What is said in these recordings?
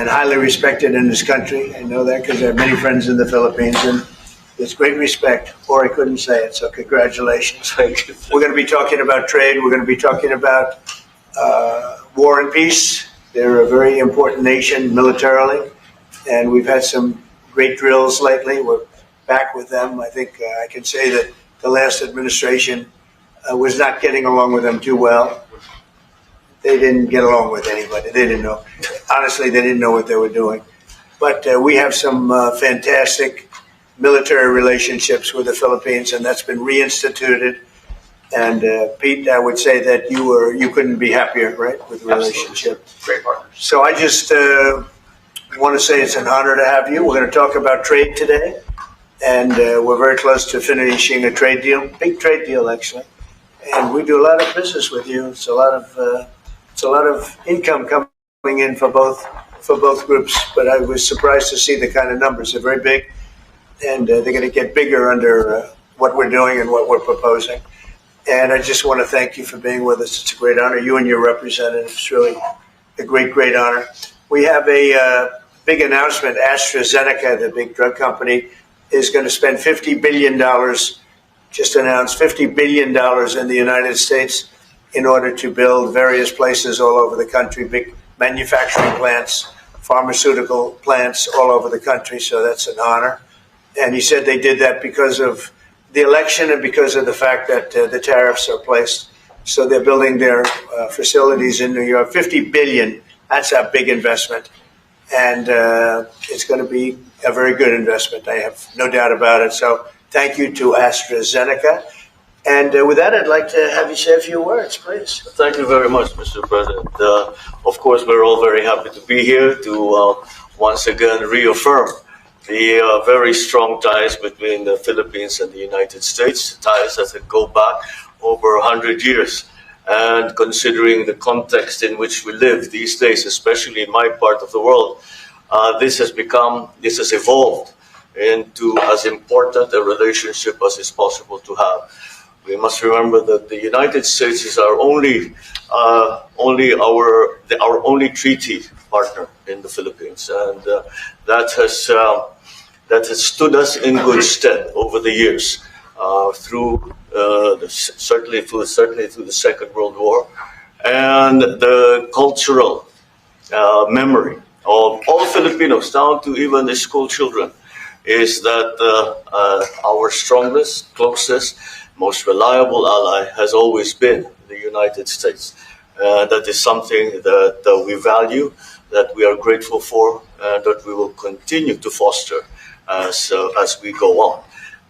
and highly respected in this country. I know that because I have many friends in the Philippines, and there's great respect, or I couldn't say it, so congratulations. We're going to be talking about trade. We're going to be talking about war and peace. They're a very important nation militarily, and we've had some great drills lately. We're back with them. I think I can say that the last administration was not getting along with them too well. They didn't get along with anybody. They didn't know. Honestly, they didn't know what they were doing. But we have some fantastic military relationships with the Philippines, and that's been reinstituted. And Pete, I would say that you couldn't be happier, right, with the relationship. Great partners. So I just want to say it's an honor to have you. We're going to talk about trade today, and we're very close to finishing a trade deal, big trade deal actually. And we do a lot of business with you. It's a lot of income coming in for both groups. But I was surprised to see the kind of numbers. They're very big, and they're going to get bigger under what we're doing and what we're proposing. And I just want to thank you for being with us. It's a great honor. You and your representative. It's really a great honor. We have a big announcement. AstraZeneca, the big drug company, is going to spend $50 billion. Just announced $50 billion in the United States in order to build various places all over the country, big manufacturing plants, pharmaceutical plants all over the country. So that's an honor. And he said they did that because of the election and because of the fact that the tariffs are placed. So they're building their facilities in New York. $50 billion, that's a big investment. And it's going to be a very good investment. I have no doubt about it. So thank you to AstraZeneca. And with that, I'd like to have you say a few words, please. Thank you very much, Mr. President. Of course, we're all very happy to be here to once again reaffirm the very strong ties between the Philippines and the United States, ties that go back over 100 years. And considering the context in which we live these days, especially in my part of the world, this has evolved into as important a relationship as is possible to have. We must remember that the United States is our only treaty partner in the Philippines, and that has stood us in good stead over the years, certainly through the Second World War, and the cultural memory of all Filipinos, down to even the school children, is that our strongest, closest, most reliable ally has always been the United States. That is something that we value, that we are grateful for, and that we will continue to foster as we go on.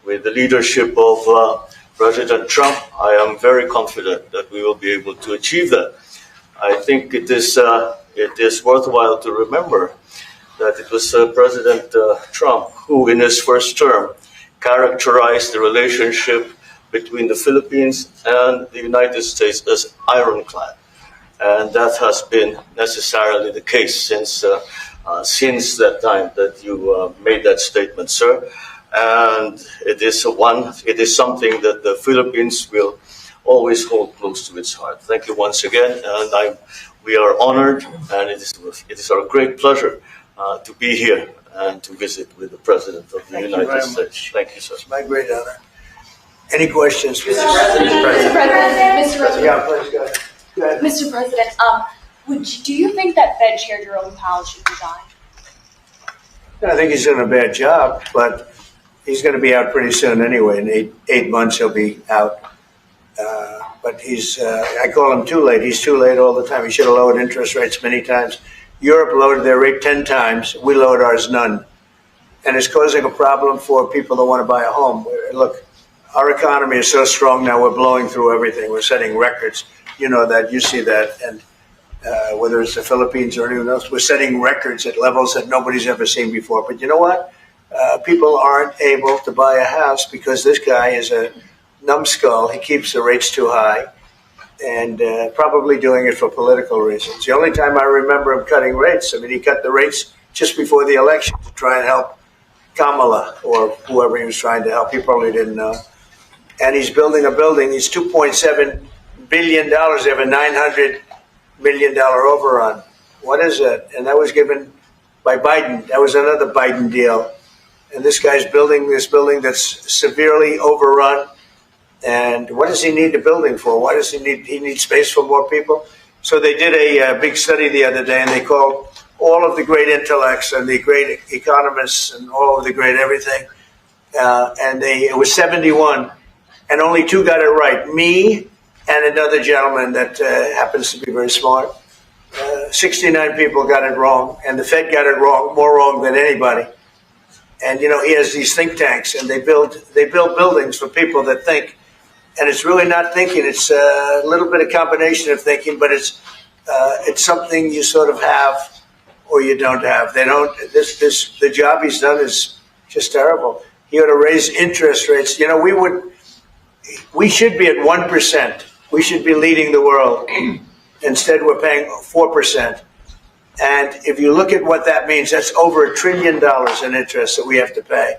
With the leadership of President Trump, I am very confident that we will be able to achieve that. I think it is worthwhile to remember that it was President Trump who, in his first term, characterized the relationship between the Philippines and the United States as ironclad. And that has been necessarily the case since that time that you made that statement, sir. And it is something that the Philippines will always hold close to its heart. Thank you once again, and we are honored, and it is our great pleasure to be here and to visit with the President of the United States. Thank you, sir. It's my great honor. Any questions? Mr. President. Yeah, please go ahead. Mr. President, do you think that Fed Chair Jerome Powell should resign? I think he's doing a bad job, but he's going to be out pretty soon anyway. In eight months, he'll be out. But I call him too late. He's too late all the time. He should have lowered interest rates many times. Europe lowered their rate 10 times. We lowered ours none. And it's causing a problem for people that want to buy a home. Look, our economy is so strong now, we're blowing through everything. We're setting records. You know that, you see that. And whether it's the Philippines or anyone else, we're setting records at levels that nobody's ever seen before. But you know what? People aren't able to buy a house because this guy is a numbskull. He keeps the rates too high, and probably doing it for political reasons. The only time I remember him cutting rates, he cut the rates just before the election to try and help Kamala or whoever he was trying to help. He probably didn't know. And he's building a building. He's $2.7 billion. They have a $900 million overrun. What is that? And that was given by Biden. That was another Biden deal. And this guy's building this building that's severely overrun. And what does he need the building for? Why does he need space for more people? So they did a big study the other day, and they called all of the great intellects and the great economists and all of the great everything. And it was 71, and only 2 got it right. Me and another gentleman that happens to be very smart. 69 people got it wrong, and the Fed got it wrong, more wrong than anybody. And he has these think tanks, and they build buildings for people that think. And it's really not thinking. It's a little bit of combination of thinking, but it's something you sort of have or you don't have. They don't. The job he's done is just terrible. He ought to raise interest rates. We should be at 1%. We should be leading the world. Instead, we're paying 4%. And if you look at what that means, that's over $1 trillion in interest that we have to pay.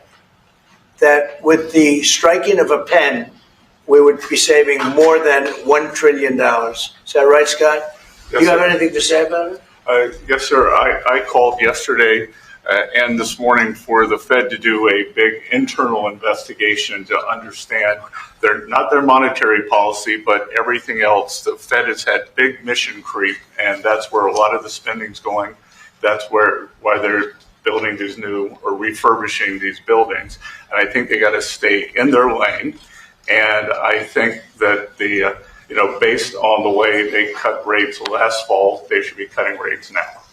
That with the striking of a pen, we would be saving more than $1 trillion. Is that right, Scott? Yes, Do you have sir. anything to say about it? Yes, sir. I called yesterday and this morning for the Fed to do a big internal investigation to understand not their monetary policy, but everything else. The Fed has had big mission creep, and that's where a lot of the spending's going. That's why they're building these new or refurbishing these buildings. And I think they got to stay in their lane. And I think that based on the way they cut rates last fall, they should be cutting rates now.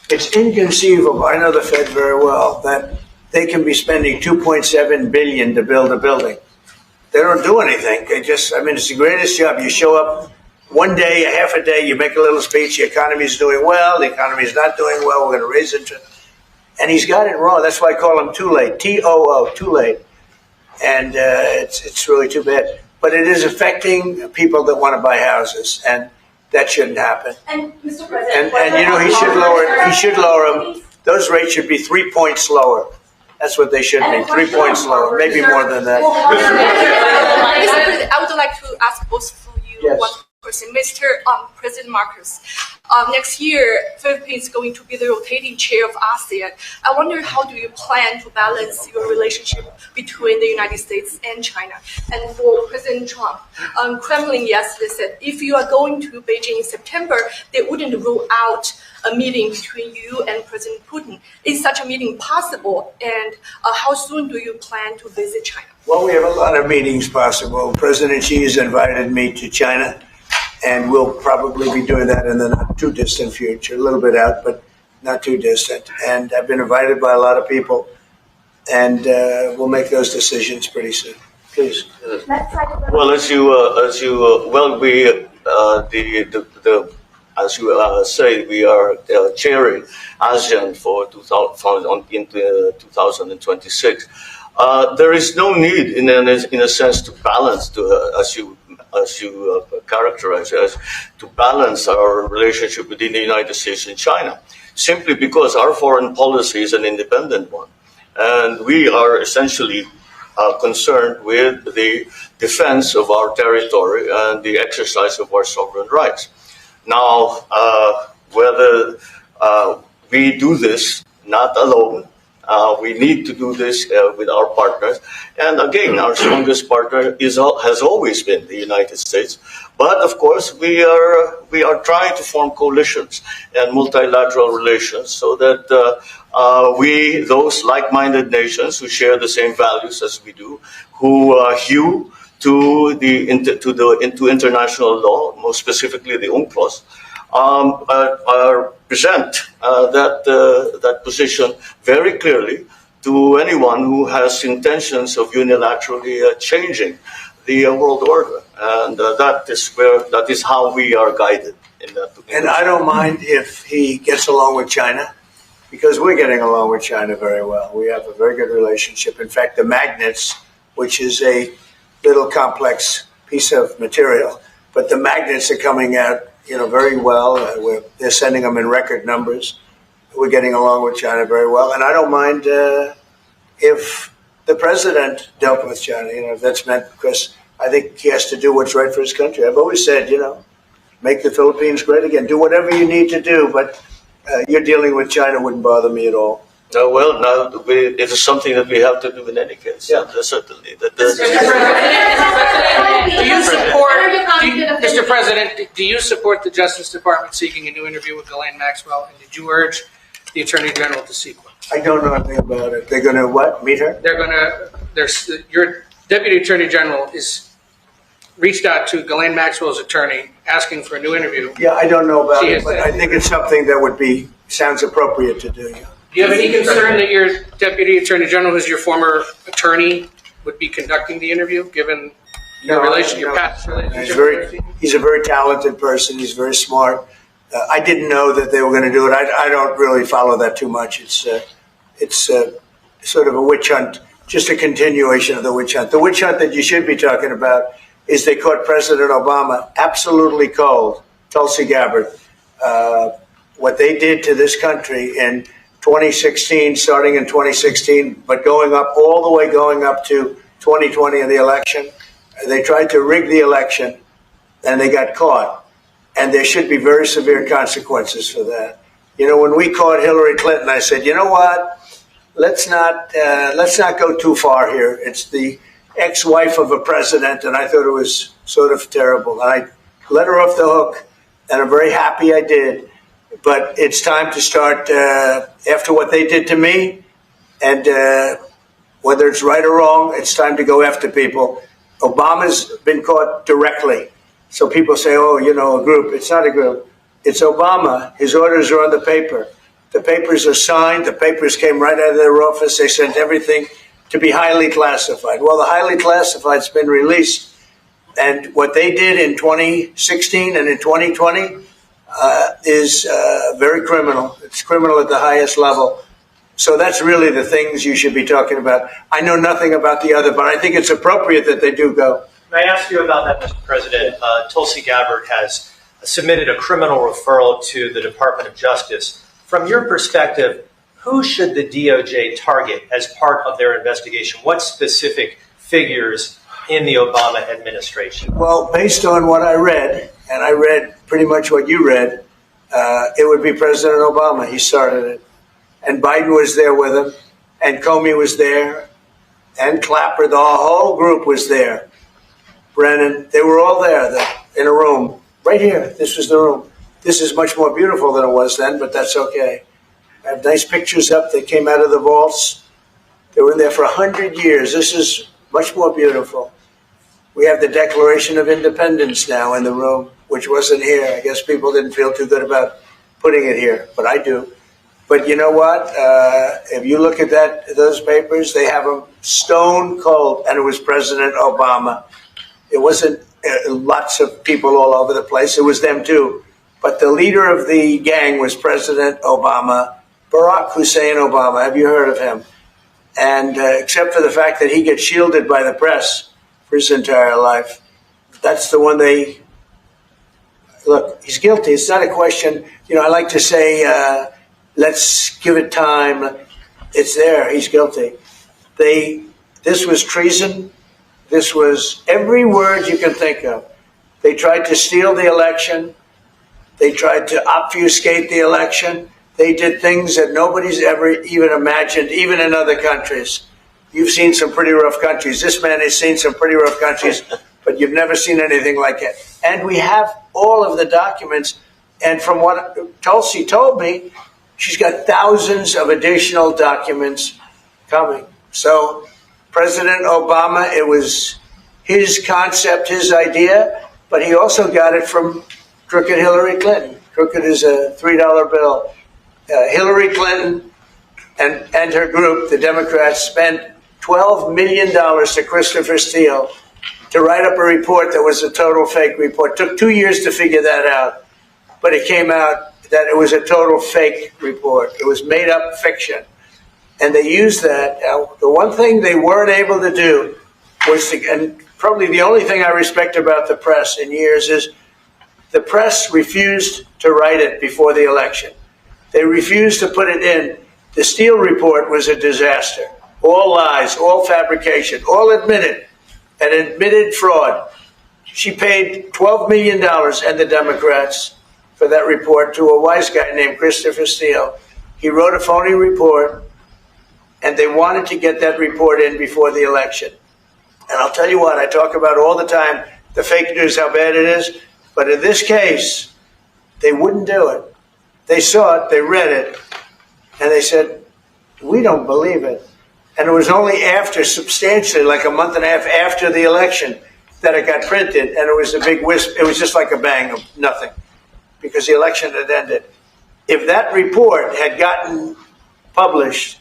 It's inconceivable. I know the Fed very well that they can be spending $2.7 billion to build a building. They don't do anything. It's the greatest job. You show up one day, a half a day, you make a little speech. The economy is doing well. The economy is not doing well. We're going to raise interest. And he's got it wrong. That's why I call him too late. TOO, too late. And it's really too bad. But it is affecting people that want to buy houses, and that shouldn't happen. And Mr. President, And he should lower them. Those rates should be 3 points lower. That's what they should be, 3 points lower, maybe more than that. Mr. President, I would like to ask both of you Yes. one question. Mr. President Marcos, next year, Philippines is going to be the rotating chair of ASEAN. I wonder, how do you plan to balance your relationship between the United States and China? And for President Trump, Kremlin yesterday said if you are going to Beijing in September, they wouldn't rule out a meeting between you and President Putin. Is such a meeting possible? And how soon do you plan to visit China? Well, we have a lot of meetings possible. President Xi has invited me to China, and we'll probably be doing that in the not too distant future, a little bit out, but not too distant. And I've been invited by a lot of people, and we'll make those decisions pretty soon. Please. Well, as you say, we are chairing ASEAN for 2026. There is no need, in a sense, to balance, as you characterize as, to balance our relationship within the United States and China, simply because our foreign policy is an independent one, and we are essentially concerned with the defense of our territory and the exercise of our sovereign rights. Now, whether we do this not alone, we need to do this with our partners. And again, our strongest partner has always been the United States. But of course, we are trying to form coalitions and multilateral relations so that those like-minded nations who share the same values as we do, who hew to international law, most specifically the UNCLOS, present that position very clearly to anyone who has intentions of unilaterally changing the world order, and that is how we are guided in that. And I don't mind if he gets along with China, because we're getting along with China very well. We have a very good relationship. In fact, the magnets, which is a little complex piece of material, but the magnets are coming out, very well. They're sending them in record numbers. We're getting along with China very well, and I don't mind if the president dealt with China. If that's meant, because I think he has to do what's right for his country. I've always said, make the Philippines great again. Do whatever you need to do, but You're dealing with China wouldn't bother me at all. No, well, now it is something that we have to do in any case. Yeah. Certainly. Mr. President, do you support the Justice Department seeking a new interview with Ghislaine Maxwell, and did you urge the Attorney General to seek one? I don't know anything about it. They're going to what? Meet her? Your Deputy Attorney General is reached out to Ghislaine Maxwell's attorney asking for a new interview. Yeah, I don't know about She it, has but that. I think it's something that sounds appropriate to do. Yeah. Do you have any concern that your Deputy Attorney General, who's your former attorney, would be conducting the interview, given your past relationship? He's a very talented person. He's very smart. I didn't know that they were going to do it. I don't really follow that too much. It's sort of a witch hunt, just a continuation of the witch hunt. The witch hunt that you should be talking about is they caught President Obama absolutely cold, Tulsi Gabbard. What they did to this country in 2016, starting in 2016, but going up to 2020 in the election. They tried to rig the election, and they got caught. And there should be very severe consequences for that. You know, when we caught Hillary Clinton, I said, you know what? Let's not go too far here. It's the ex-wife of a president, and I thought it was sort of terrible. And I let her off the hook, and I'm very happy I did. But it's time to start, after what they did to me, and whether it's right or wrong, it's time to go after people. Obama's been caught directly. So people say, oh, you know, a group. It's not a group. It's Obama. His orders are on the paper. The papers are signed. The papers came right out of their office. They sent everything to be highly classified. Well, the highly classified's been released. And what they did in 2016 and in 2020 is very criminal. It's criminal at the highest level. So that's really the things you should be talking about. I know nothing about the other, but I think it's appropriate that they do go. May I ask you about that, Mr. President? Tulsi Gabbard has submitted a criminal referral to the Department of Justice. From your perspective, who should the DOJ target as part of their investigation? What specific figures in the Obama administration? Well, based on what I read, and I read pretty much what you read, it would be President Obama. He started it. And Biden was there with him, and Comey was there, and Clapper. The whole group was there. Brennan, they were all there in a room. Right here, this was the room. This is much more beautiful than it was then, but that's okay. I have nice pictures up that came out of the vaults. They were in there for 100 years. This is much more beautiful. We have the Declaration of Independence now in the room, which wasn't here. I guess people didn't feel too good about putting it here, but I do. But you know what? If you look at those papers, they have them stone cold, and it was President Obama. It wasn't lots of people all over the place. It was them too. But the leader of the gang was President Obama, Barack Hussein Obama. Have you heard of him? And except for the fact that he gets shielded by the press for his entire life, that's the one they look. He's guilty. It's not a question. You know, I like to say, let's give it time. It's there. He's guilty. This was treason. This was every word you can think of. They tried to steal the election. They tried to obfuscate the election. They did things that nobody's ever even imagined, even in other countries. You've seen some pretty rough countries. This man has seen some pretty rough countries, but you've never seen anything like it. And we have all of the documents. And from what Tulsi told me, she's got thousands of additional documents coming. So President Obama, it was his concept, his idea, but he also got it from crooked Hillary Clinton. Crooked is a $3 bill. Hillary Clinton and her group, the Democrats, spent $12 million to Christopher Steele to write up a report that was a total fake report. Took 2 years to figure that out, but it came out that it was a total fake report. It was made up fiction. And they used that. The one thing they weren't able to do was, and probably the only thing I respect about the press in years is the press refused to write it before the election. They refused to put it in. The Steele report was a disaster. All lies, all fabrication, all admitted, and admitted fraud. She paid $12 million, and the Democrats, for that report to a wise guy named Christopher Steele. He wrote a phony report, and they wanted to get that report in before the election. And I'll tell you what, I talk about all the time, the fake news, how bad it is. But in this case, they wouldn't do it. They saw it, they read it, and they said, we don't believe it. And it was only after, substantially, like a month and a half after the election, that it got printed, and it was a big wisp. It was just like a bang of nothing, because the election had ended. If that report had gotten published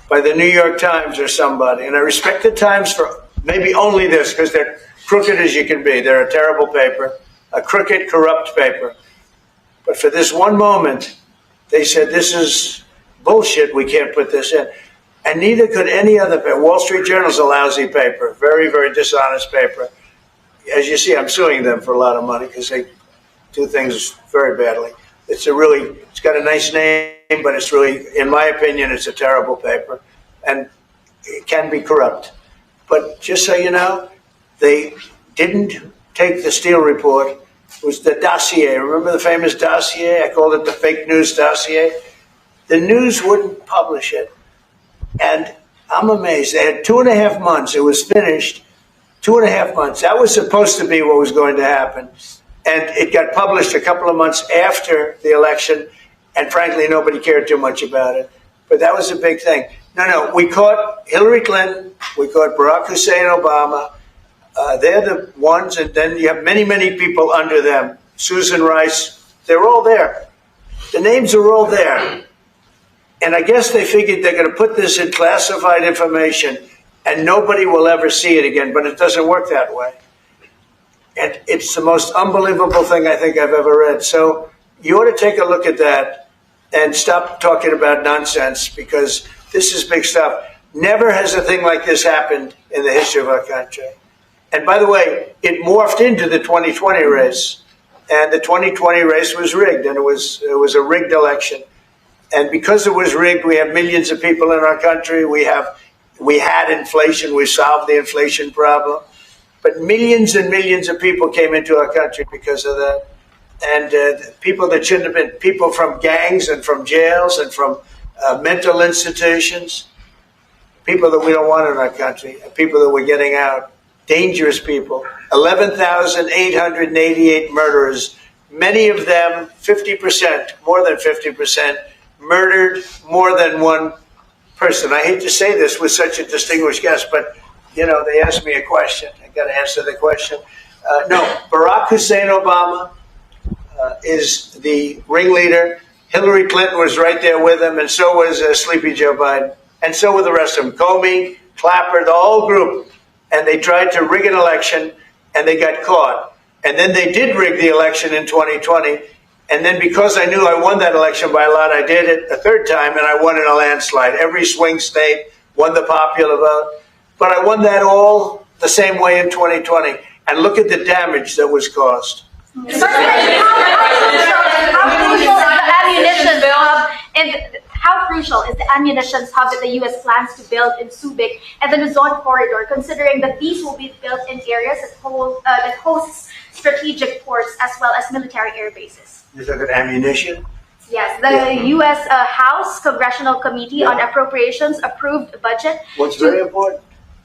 by the New York Times or somebody, and I respect the Times for maybe only this, because they're crooked as you can be. They're a terrible paper, a crooked, corrupt paper. But for this one moment, they said, this is bullshit, we can't put this in. And neither could any other paper. Wall Street Journal's a lousy paper, very, very dishonest paper. As you see, I'm suing them for a lot of money because they do things very badly. It's got a nice name, but it's really, in my opinion, it's a terrible paper. And it can be corrupt. But just so you know, they didn't take the Steele report. It was the dossier. Remember the famous dossier? I called it the fake news dossier. The news wouldn't publish it. And I'm amazed. They had 2.5 months. It was finished. 2.5 months. That was supposed to be what was going to happen. And it got published a couple of months after the election. And frankly, nobody cared too much about it. But that was a big thing. No, we caught Hillary Clinton. We caught Barack Hussein Obama. They're the ones. And then you have many, many people under them. Susan Rice. They're all there. The names are all there. And I guess they figured they're going to put this in classified information and nobody will ever see it again. But it doesn't work that way. And it's the most unbelievable thing I think I've ever read. So you ought to take a look at that and stop talking about nonsense, because this is big stuff. Never has a thing like this happened in the history of our country. And by the way, it morphed into the 2020 race. And the 2020 race was rigged, and it was a rigged election. And because it was rigged, we have millions of people in our country. We had inflation. We solved the inflation problem. But millions and millions of people came into our country because of that. And people that shouldn't have been, people from gangs and from jails and from mental institutions, people that we don't want in our country, people that we're getting out, dangerous people. 11,888 murderers, many of them 50%, more than 50%, murdered more than one person. I hate to say this with such a distinguished guest, but you know, they asked me a question. I got to answer the question. No, Barack Hussein Obama is the ringleader. Hillary Clinton was right there with him, and so was Sleepy Joe Biden, and so were the rest of them. Comey, Clapper, the whole group. And they tried to rig an election, and they got caught. And then they did rig the election in 2020. And then because I knew I won that election by a lot, I did it a third time, and I won in a landslide. Every swing state won the popular vote. But I won that all the same way in 2020. And look at the damage that was caused. How crucial is the ammunition hub that the U.S. plans to build in Subic and the Luzon corridor, considering that these will be built in areas that hosts strategic ports as well as military air bases? You look at ammunition? Yes, the U.S. House Congressional Committee on Appropriations approved a budget. What's very important.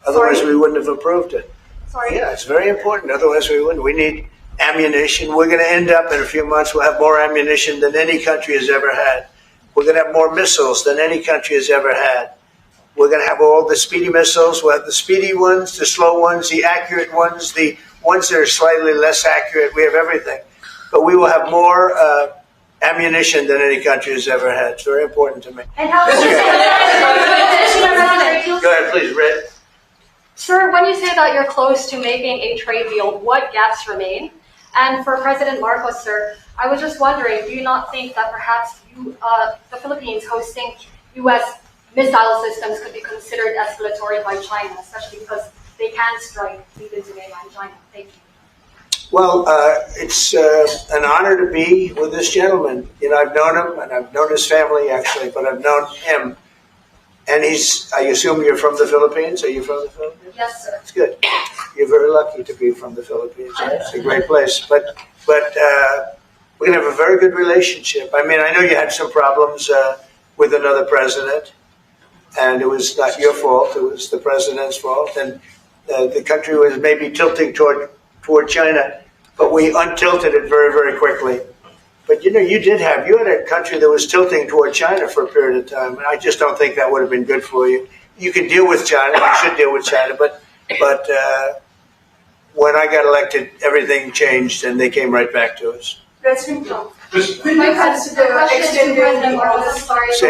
Otherwise, we wouldn't have approved it. Sorry? Yeah, it's very important. Otherwise, we wouldn't. We need ammunition. We're going to end up in a few months, we'll have more ammunition than any country has ever had. We're going to have more missiles than any country has ever had. We're going to have all the speedy missiles. We'll have the speedy ones, the slow ones, the accurate ones, the ones that are slightly less accurate. We have everything. But we will have more ammunition than any country has ever had. It's very important to me. And how Go ahead, please, Red. Sir, when you say that you're close to making a trade deal, what gaps remain? And for President Marcos, sir, I was just wondering, do you not think that perhaps the Philippines hosting U.S. missile systems could be considered escalatory by China, especially because they can strike deep into mainland China? Thank you. Well, it's an honor to be with this gentleman. You know, I've known him, and I've known his family, actually, but I've known him. And I assume you're from the Philippines? Are you from the Philippines? Yes, sir. That's good. You're very lucky to be from the Philippines. It's a great place. But we're going to have a very good relationship. I mean, I know you had some problems with another president, and it was not your fault. It was the president's fault, and the country was maybe tilting toward China, but we untilted it very, very quickly. But you had a country that was tilting toward China for a period of time, and I just don't think that would have been good for you. You can deal with China, you should deal with China, but when I got elected, everything changed, and they came right back to us. President Trump. Say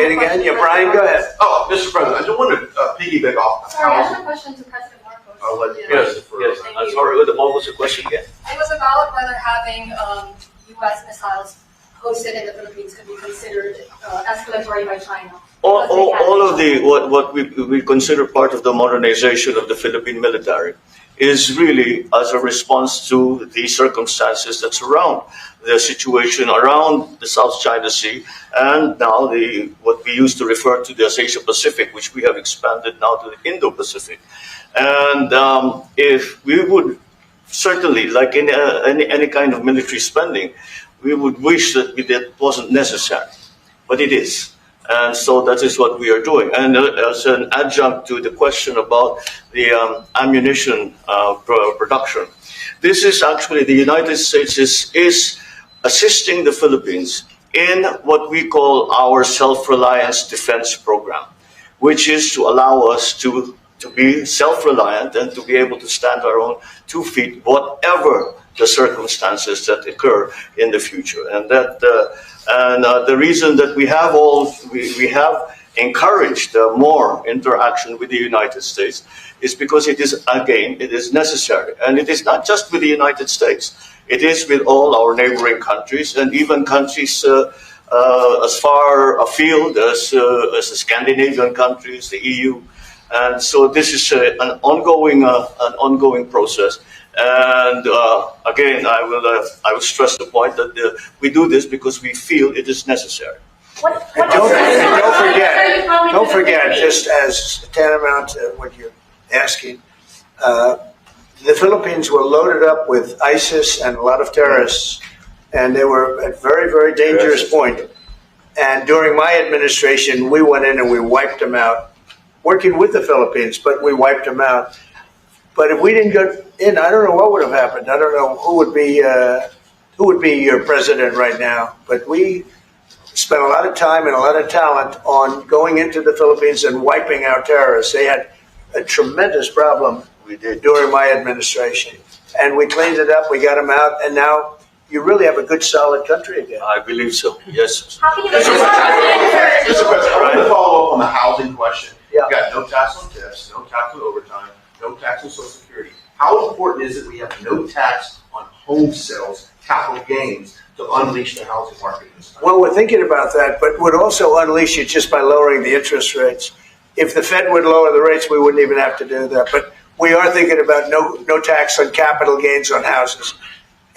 it again. Yeah, Brian, go ahead. Oh, Mr. President, I just want to piggyback off. Sorry, I have a question to President Marcos. I'll let you Yes, answer yes. first. I'm sorry, what was the question again? It was about whether having U.S. missiles hosted in the Philippines could be considered escalatory by China. All of the what we consider part of the modernization of the Philippine military is really as a response to the circumstances that surround the situation around the South China Sea and now what we used to refer to as Asia Pacific, which we have expanded now to the Indo-Pacific. And if we would certainly, like in any kind of military spending, we would wish that it wasn't necessary, but it is. And so that is what we are doing. And as an adjunct to the question about the ammunition production, this is actually the United States is assisting the Philippines in what we call our Self-Reliance Defense Program, which is to allow us to be self-reliant and to be able to stand our own 2 feet, whatever the circumstances that occur in the future. And the reason that we have encouraged more interaction with the United States is because it is necessary. And it is not just with the United States. It is with all our neighboring countries and even countries as far afield as the Scandinavian countries, the EU. And so this is an ongoing process. And again, I will stress the point that we do this because we feel it is necessary. Don't forget, just as tantamount to what you're asking, the Philippines were loaded up with ISIS and a lot of terrorists, and they were at a very, very dangerous point. And during my administration, we went in and we wiped them out, working with the Philippines, but we wiped them out. But if we didn't go in, I don't know what would have happened. I don't know who would be your president right now. But we spent a lot of time and a lot of talent on going into the Philippines and wiping out terrorists. They had a tremendous problem during my administration. And we cleaned it up, we got them out, and now you really have a good, solid country again. I believe so, yes. How can you Mr. President, I want to follow up on the housing question. Yeah. You got no tax on tips, no tax on overtime, no tax on Social Security. How important is it we have no tax on home sales, capital gains, to unleash the housing market in this country? Well, we're thinking about that, but would also unleash it just by lowering the interest rates. If the Fed would lower the rates, we wouldn't even have to do that. But we are thinking about no tax on capital gains on houses.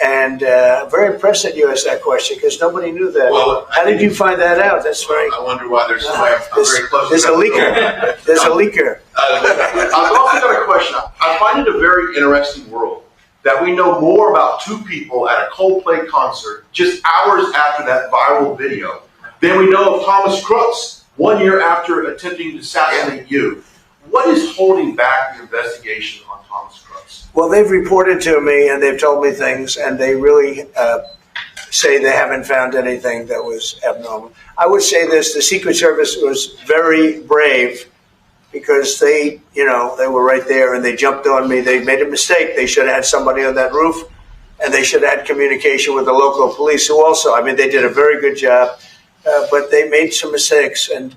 And I'm very impressed that you asked that question because nobody knew that. Well, how did you find that out? That's very. I wonder why there's somebody very close. There's a leaker. There's a leaker. I've also got a question. I find it a very interesting world that we know more about two people at a Coldplay concert just hours after that viral video than we know of Thomas Crooks 1 year after attempting to assassinate you. What is holding back the investigation on Thomas Crooks? Well, they've reported to me and they've told me things, and they really say they haven't found anything that was abnormal. I would say this: the Secret Service was very brave because they were right there and they jumped on me. They made a mistake. They should have had somebody on that roof, and they should have had communication with the local police, who also, they did a very good job, but they made some mistakes, and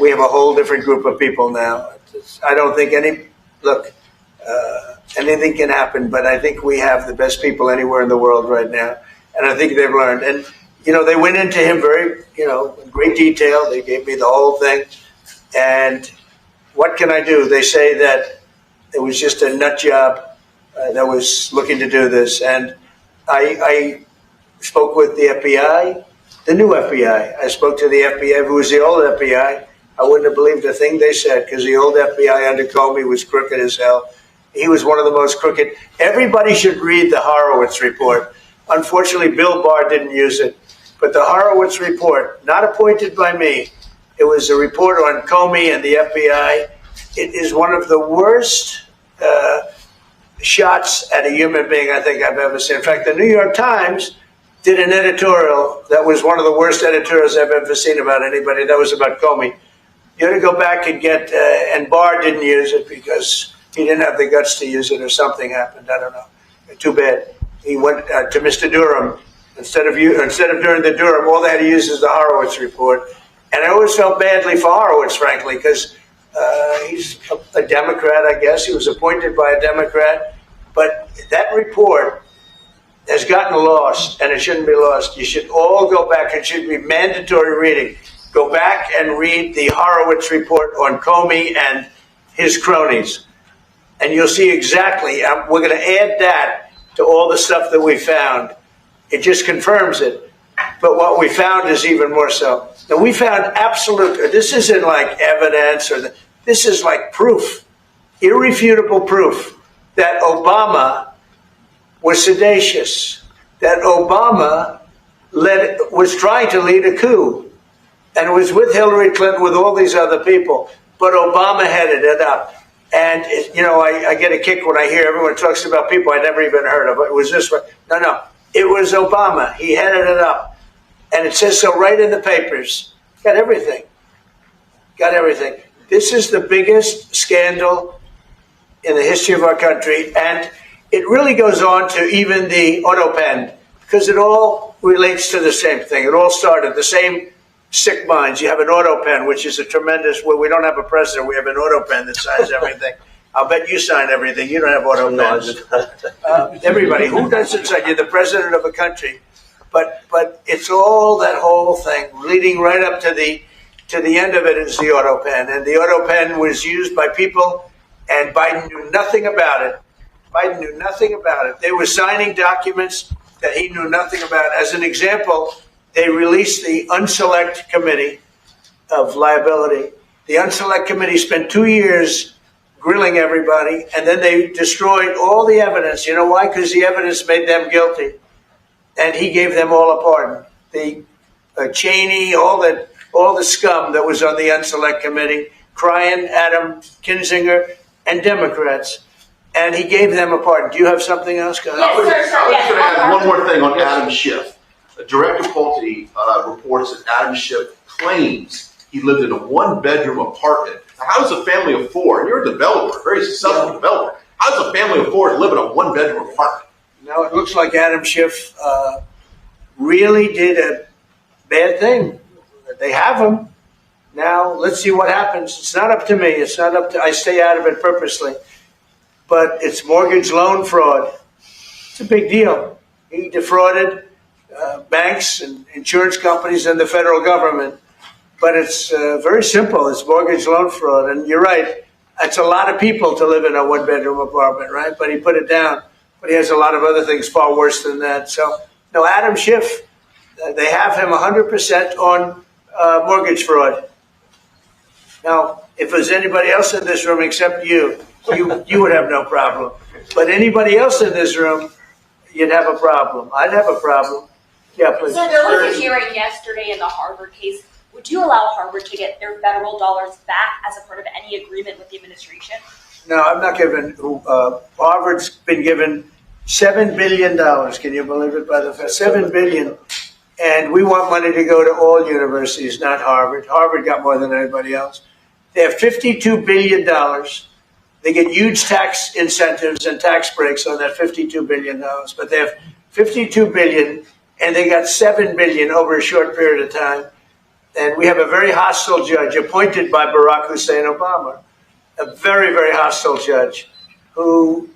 we have a whole different group of people now. I don't think anything can happen, but I think we have the best people anywhere in the world right now, and I think they've learned. And they went into him very, in great detail. They gave me the whole thing, and what can I do? They say that it was just a nut job that was looking to do this, and I spoke with the FBI, the new FBI. I spoke to the FBI, who was the old FBI. I wouldn't have believed a thing they said, because the old FBI under Comey was crooked as hell. He was one of the most crooked. Everybody should read the Horowitz Report. Unfortunately, Bill Barr didn't use it. But the Horowitz Report, not appointed by me, it was a report on Comey and the FBI. It is one of the worst shots at a human being I think I've ever seen. In fact, the New York Times did an editorial that was one of the worst editorials I've ever seen about anybody. That was about Comey. You ought to go back and get, and Barr didn't use it because he didn't have the guts to use it or something happened. I don't know. Too bad. He went to Mr. Durham. Instead of doing the Durham, all they had to use is the Horowitz Report. And I always felt badly for Horowitz, frankly, because he's a Democrat, I guess. He was appointed by a Democrat. But that report has gotten lost, and it shouldn't be lost. You should all go back. It should be mandatory reading. Go back and read the Horowitz Report on Comey and his cronies. And you'll see exactly, we're going to add that to all the stuff that we found. It just confirms it. But what we found is even more so. Now, we found absolute, this isn't like evidence, this is like proof, irrefutable proof that Obama was seditious, that Obama was trying to lead a coup, and was with Hillary Clinton, with all these other people, but Obama headed it up. And, you know, I get a kick when I hear everyone talks about people I never even heard of. It was this way. No. It was Obama. He headed it up. And it says so right in the papers. Got everything. This is the biggest scandal in the history of our country. And it really goes on to even the auto pen, because it all relates to the same thing. It all started the same sick minds. You have an auto pen, which is a tremendous, well, we don't have a president. We have an auto pen that signs everything. I'll bet you sign everything. You don't have auto pens. Everybody, who doesn't sign? You're the president of a country. But it's all that whole thing leading right up to the end of it is the auto pen. And the auto pen was used by people, and Biden knew nothing about it. They were signing documents that he knew nothing about. As an example, they released the Unselect Committee of Liability. The Unselect Committee spent 2 years grilling everybody, and then they destroyed all the evidence. You know why? Because the evidence made them guilty. And he gave them all a pardon. The Cheney, all the scum that was on the Unselect Committee, Cryan, Adam Kinzinger, and Democrats. And he gave them a pardon. Do you have something else? I was going to add one more thing on Adam Schiff. Director Pulte reports that Adam Schiff claims he lived in a one-bedroom apartment. Now, how does a family of four, and you're a developer, a very successful developer, how does a family of four live in a one-bedroom apartment? Now, it looks like Adam Schiff really did a bad thing. They have him. Now, let's see what happens. It's not up to me. I stay out of it purposely. But it's mortgage loan fraud. It's a big deal. He defrauded banks and insurance companies and the federal government. But it's very simple. It's mortgage loan fraud. And you're right. It's a lot of people to live in a one-bedroom apartment, right? But he put it down. But he has a lot of other things far worse than that. So, no, Adam Schiff, they have him 100% on mortgage fraud. Now, if there's anybody else in this room except you would have no problem. But anybody else in this room, you'd have a problem. I'd have a problem. Yeah, please. So there was a hearing yesterday in the Harvard case. Would you allow Harvard to get their federal dollars back as a part of any agreement with the administration? No, I'm not giving. Harvard's been given $7 billion. Can you believe it? By the Fed, $7 billion, and we want money to go to all universities, not Harvard. Harvard got more than anybody else. They have $52 billion. They get huge tax incentives and tax breaks on that $52 billion. But they have $52 billion, and they got $7 billion over a short period of time. And we have a very hostile judge appointed by Barack Hussein Obama, a very, very hostile judge who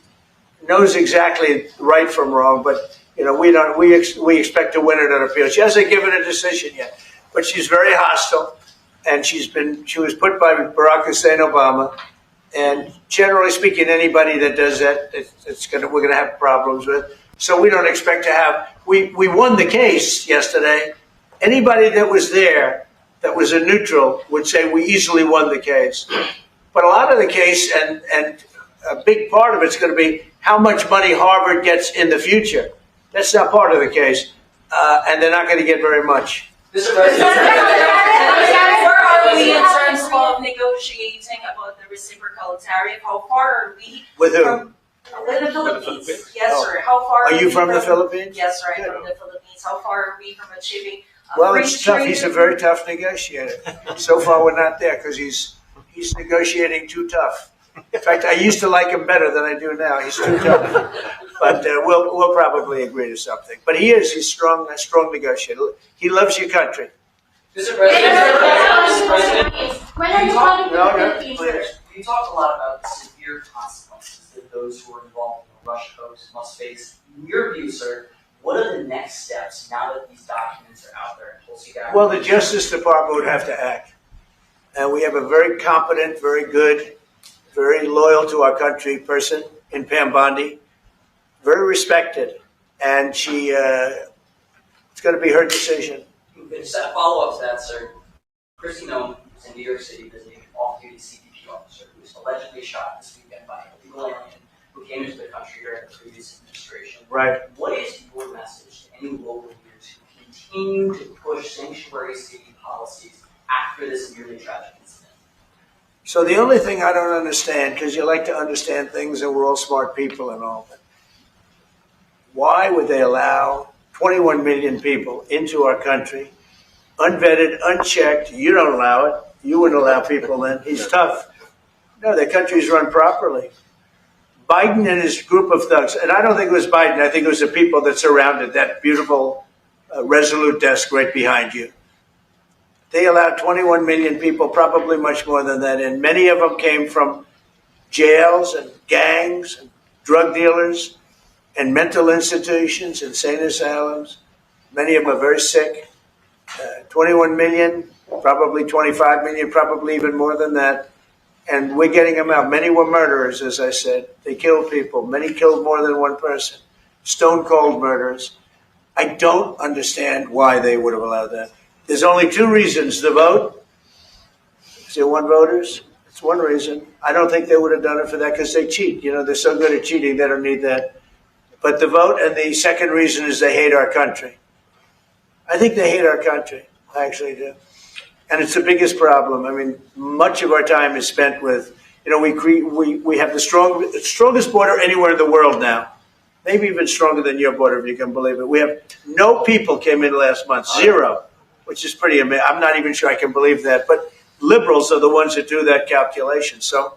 knows exactly right from wrong. But you know, we expect to win it on appeal. She hasn't given a decision yet, but she's very hostile, and she was put by Barack Hussein Obama. And generally speaking, anybody that does that, we're going to have problems with. So we don't expect to have. We won the case yesterday. Anybody that was there, that was a neutral, would say we easily won the case. But a lot of the case, and a big part of it's going to be how much money Harvard gets in the future. That's not part of the case, and they're not going to get very much. Mr. President. Where are we in terms of negotiating about the reciprocal tariff? How far are we? With who? With the Philippines. Yes, sir. How far Are you we from the Philippines? Yes, sir. I'm from the Philippines. How far are we from achieving? Well, it's tough. He's a very tough negotiator. So far, we're not there because he's negotiating too tough. In fact, I used to like him better than I do now. He's too tough. But we'll probably agree to something. But he's strong, a strong negotiator. He loves your country. Mr. President. When are you coming to the No, Philippines, sir? please. You talked a lot about the severe consequences that those who are involved in the Russia hoax must face. In your view, sir, what are the next steps now that these documents are out there? Well, the Justice Department would have to act. And we have a very competent, very good, very loyal to our country person in Pam Bondi, very respected. And it's going to be her decision. Just a follow-up to that, sir. Christy Nome was in New York City visiting an off-duty CBP officer who was allegedly shot this weekend by an illegal alien who came into the country during the previous administration. Right. What is your message to any local leaders who continue to push sanctuary city policies after this nearly tragic incident? So the only thing I don't understand, because you like to understand things and we're all smart people and all, but why would they allow 21 million people into our country, unvetted, unchecked? You don't allow it. You wouldn't allow people then. He's tough. No, the country's run properly. Biden and his group of thugs, and I don't think it was Biden, I think it was the people that surrounded that beautiful Resolute desk right behind you. They allowed 21 million people, probably much more than that, and many of them came from jails and gangs and drug dealers and mental institutions, insane asylums. Many of them are very sick. 21 million, probably 25 million, probably even more than that. And we're getting them out. Many were murderers, as I said. They killed people. Many killed more than one person. Stone cold murders. I don't understand why they would have allowed that. There's only two reasons: the vote. Is there one voters? It's one reason. I don't think they would have done it for that because they cheat. You know, they're so good at cheating, they don't need that. But the vote, and the second reason is they hate our country. I think they hate our country. I actually do. And it's the biggest problem. I mean, much of our time is spent with, you know, we have the strongest border anywhere in the world now. Maybe even stronger than your border, if you can believe it. We have no people came in last month, zero, which is pretty amazing. I'm not even sure I can believe that. But liberals are the ones that do that calculation. So,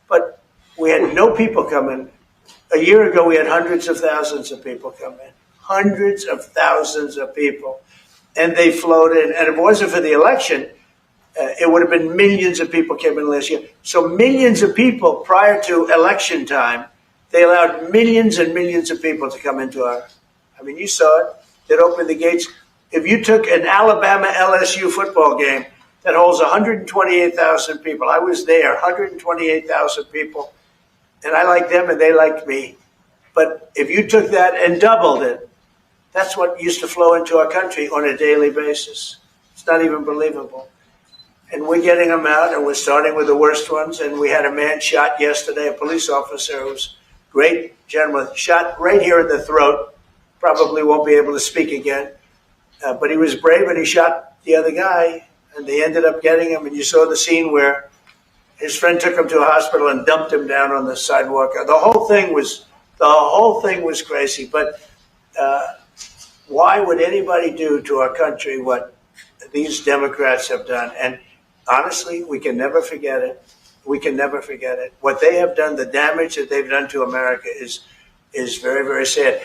but we had no people come in. A year ago, we had hundreds of thousands of people come in. Hundreds of thousands of people. And they flowed in. And if it wasn't for the election, it would have been millions of people came in last year. So millions of people prior to election time, they allowed millions and millions of people to come into our, I mean, you saw it. They'd open the gates. If you took an Alabama LSU football game that holds 128,000 people, I was there, 128,000 people, and I liked them and they liked me. But if you took that and doubled it, that's what used to flow into our country on a daily basis. It's not even believable. And we're getting them out, and we're starting with the worst ones. And we had a man shot yesterday, a police officer who's a great gentleman, shot right here in the throat. Probably won't be able to speak again. But he was brave, and he shot the other guy, and they ended up getting him. And you saw the scene where his friend took him to a hospital and dumped him down on the sidewalk. The whole thing was crazy. But why would anybody do to our country what these Democrats have done? And honestly, we can never forget it. We can never forget it. What they have done, the damage that they've done to America is very, very sad.